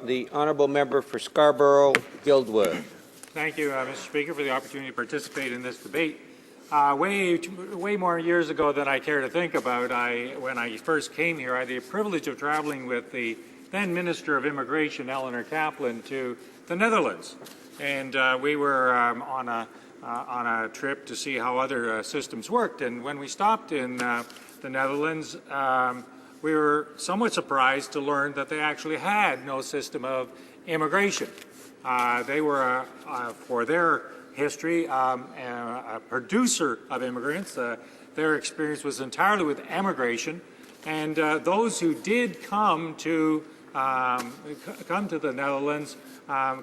The honourable member for Scarborough-Guildwood. Thank you, Mr. Speaker, for the opportunity to participate in this debate. Way more years ago than I care to think about, when I first came here, I had the privilege of traveling with the then Minister of Immigration, Eleanor Kaplan, to the Netherlands. And we were on a trip to see how other systems worked. And when we stopped in the Netherlands, we were somewhat surprised to learn that they actually had no system of immigration. They were, for their history, a producer of immigrants. Their experience was entirely with emigration, and those who did come to the Netherlands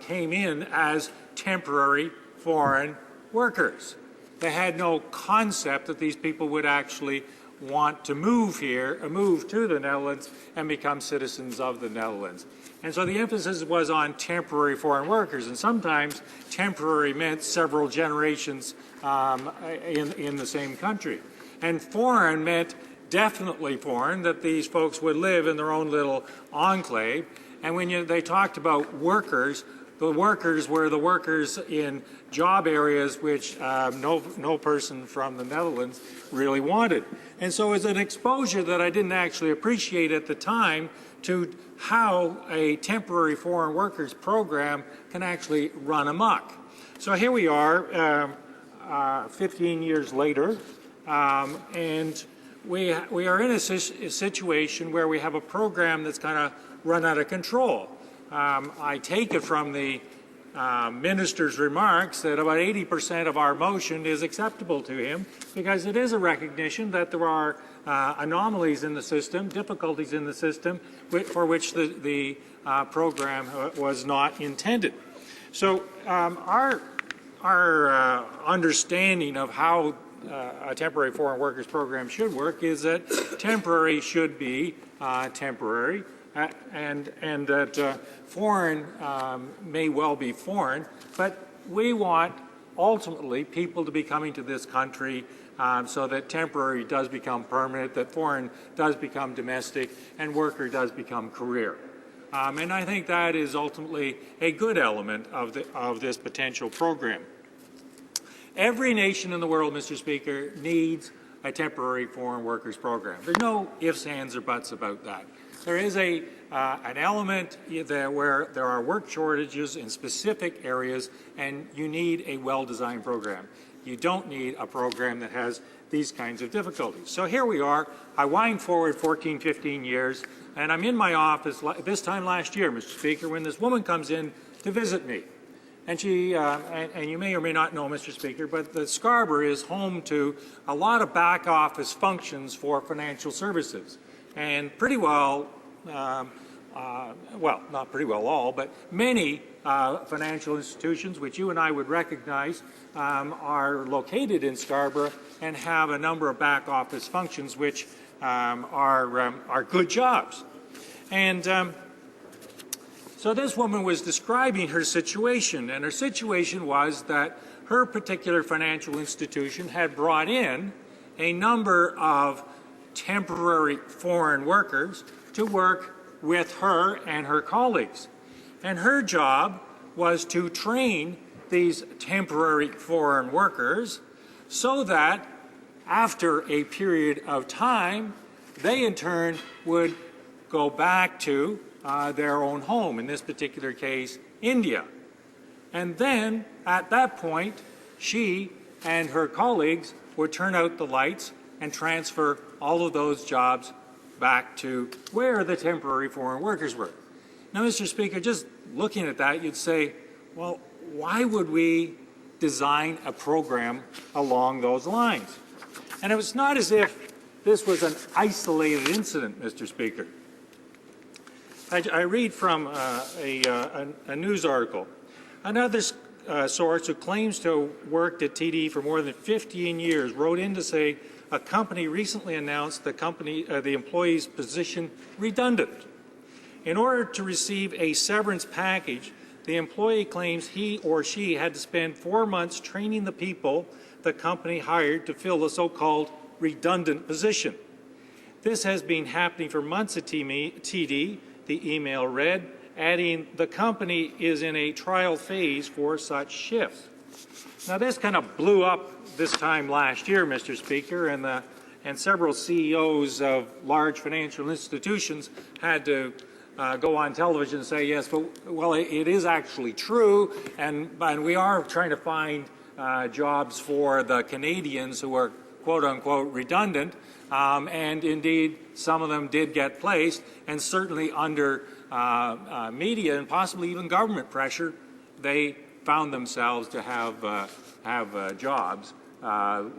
came in as temporary foreign workers. They had no concept that these people would actually want to move here, move to the Netherlands and become citizens of the Netherlands. And so the emphasis was on temporary foreign workers, and sometimes temporary meant several generations in the same country. And foreign meant definitely foreign, that these folks would live in their own little enclave. And when they talked about workers, the workers were the workers in job areas which no person from the Netherlands really wanted. And so it was an exposure that I didn't actually appreciate at the time to how a temporary foreign workers program can actually run amok. So here we are 15 years later, and we are in a situation where we have a program that's kind of run out of control. I take it from the minister's remarks that about 80% of our motion is acceptable to him, because it is a recognition that there are anomalies in the system, difficulties in the system for which the program was not intended. So our understanding of how a temporary foreign workers program should work is that temporary should be temporary, and that foreign may well be foreign, but we want ultimately people to be coming to this country so that temporary does become permanent, that foreign does become domestic, and worker does become career. And I think that is ultimately a good element of this potential program. Every nation in the world, Mr. Speaker, needs a temporary foreign workers program. There's no ifs, ands, or buts about that. There is an element there where there are work shortages in specific areas, and you need a well-designed program. You don't need a program that has these kinds of difficulties. So here we are. I wind forward 14, 15 years, and I'm in my office this time last year, Mr. Speaker, when this woman comes in to visit me. And she, and you may or may not know, Mr. Speaker, but the Scarborough is home to a lot of back office functions for financial services. And pretty well, well, not pretty well all, but many financial institutions, which you and I would recognize, are located in Scarborough and have a number of back office functions which are good jobs. And so this woman was describing her situation, and her situation was that her particular financial institution had brought in a number of temporary foreign workers to work with her and her colleagues. And her job was to train these temporary foreign workers so that after a period of time, they in turn would go back to their own home, in this particular case, India. And then, at that point, she and her colleagues would turn out the lights and transfer all of those jobs back to where the temporary foreign workers were. Now, Mr. Speaker, just looking at that, you'd say, well, why would we design a program along those lines? And it was not as if this was an isolated incident, Mr. Speaker. I read from a news article. Another source who claims to have worked at TD for more than 15 years wrote in to say a company recently announced the employee's position redundant. In order to receive a severance package, the employee claims he or she had to spend 4 months training the people the company hired to fill the so-called redundant position. This has been happening for months at TD, the email read, adding, the company is in a trial phase for such shifts. Now, this kind of blew up this time last year, Mr. Speaker, and several CEOs of large financial institutions had to go on television and say, yes, but, well, it is actually true, and we are trying to find jobs for the Canadians who are quote-unquote redundant, and indeed some of them did get placed, and certainly under media and possibly even government pressure, they found themselves to have jobs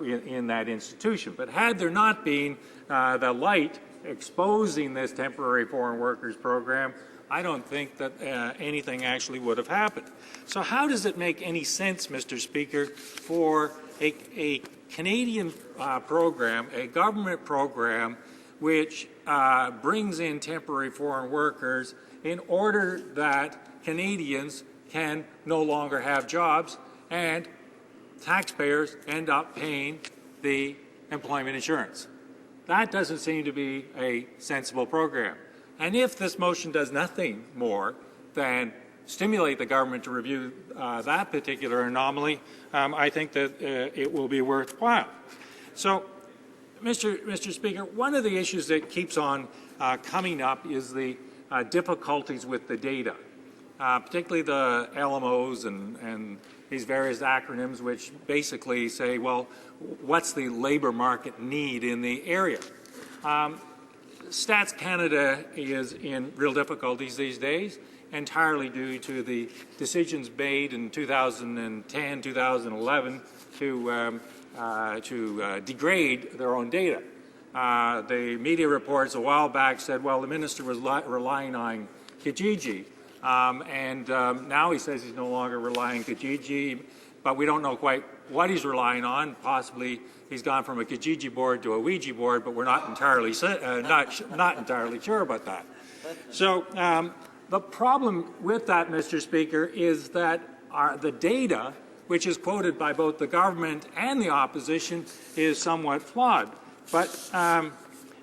in that institution. But had there not been the light exposing this temporary foreign workers program, I don't think that anything actually would have happened. So how does it make any sense, Mr. Speaker, for a Canadian program, a government program, which brings in temporary foreign workers in order that Canadians can no longer have jobs and taxpayers end up paying the employment insurance? That doesn't seem to be a sensible program. And if this motion does nothing more than stimulate the government to review that particular anomaly, I think that it will be worthwhile. So, Mr. Speaker, one of the issues that keeps on coming up is the difficulties with the data, particularly the LMOs and these various acronyms which basically say, well, what's the labor market need in the area? Stats Canada is in real difficulties these days, entirely due to the decisions made in 2010, 2011 to degrade their own data. The media reports a while back said, well, the minister was relying on Kijiji, and now he says he's no longer relying on Kijiji, but we don't know quite what he's relying on. Possibly he's gone from a Kijiji board to a Ouija board, but we're not entirely not entirely sure about that. So the problem with that, Mr. Speaker, is that the data, which is quoted by both the government and the opposition, is somewhat flawed. But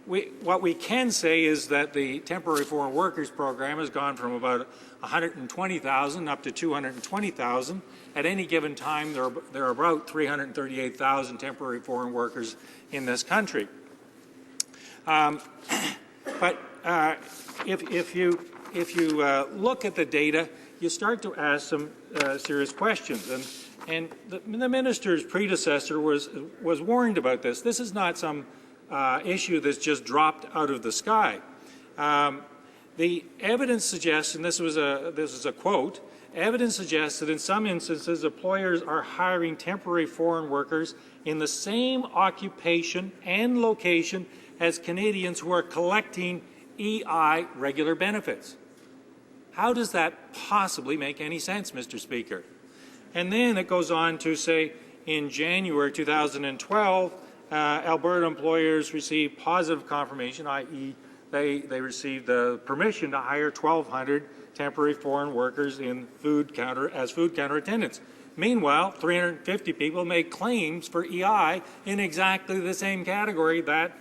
what we can say is that the temporary foreign workers program has gone from about 120,000 up to 220,000. At any given time, there are about 338,000 temporary foreign workers in this country. But if you look at the data, you start to ask some serious questions. And the minister's predecessor was warned about this. This is not some issue that's just dropped out of the sky. The evidence suggests, and this is a quote, evidence suggests that in some instances employers are hiring temporary foreign workers in the same occupation and location as Canadians who are collecting EI regular benefits. How does that possibly make any sense, Mr. Speaker? And then it goes on to say in January 2012, Alberta employers received positive confirmation, i.e. they received the permission to hire 1,200 temporary foreign workers in as food counter attendants. Meanwhile, 350 people made claims for EI in exactly the same category that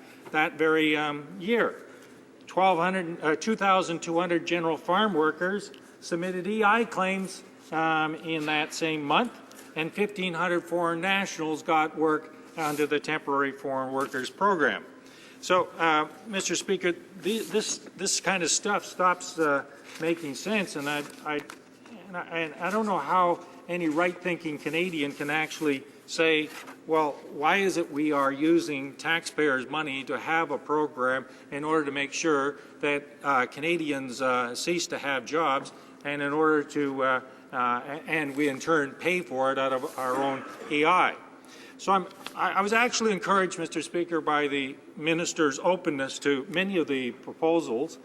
very year. 2,200 general farm workers submitted EI claims in that same month, and 1,500 foreign nationals got work under the temporary foreign workers program. So, Mr. Speaker, this kind of stuff stops making sense, and I don't know how any right-thinking Canadian can actually say, well, why is it we are using taxpayers' money to have a program in order to make sure that Canadians cease to have jobs, and in order to and we in turn pay for it out of our own EI. So I was actually encouraged, Mr. Speaker, by the minister's openness to many of the proposals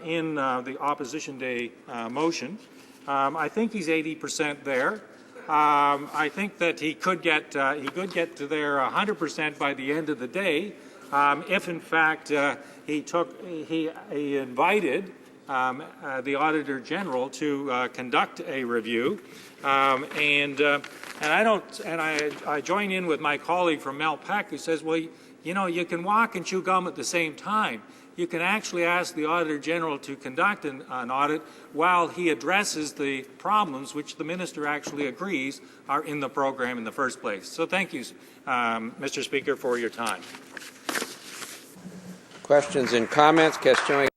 in the Opposition Day motion. I think he's 80% there. I think that he could get to there 100% by the end of the day, if in fact he invited the Auditor General to conduct a review, and And I join in with my colleague from Melpeck who says, well, you know, you can walk and chew gum at the same time. You can actually ask the Auditor General to conduct an audit while he addresses the problems which the Minister actually agrees are in the program in the first place. So thank you, Mr. Speaker, for your time. Questions and comments? Question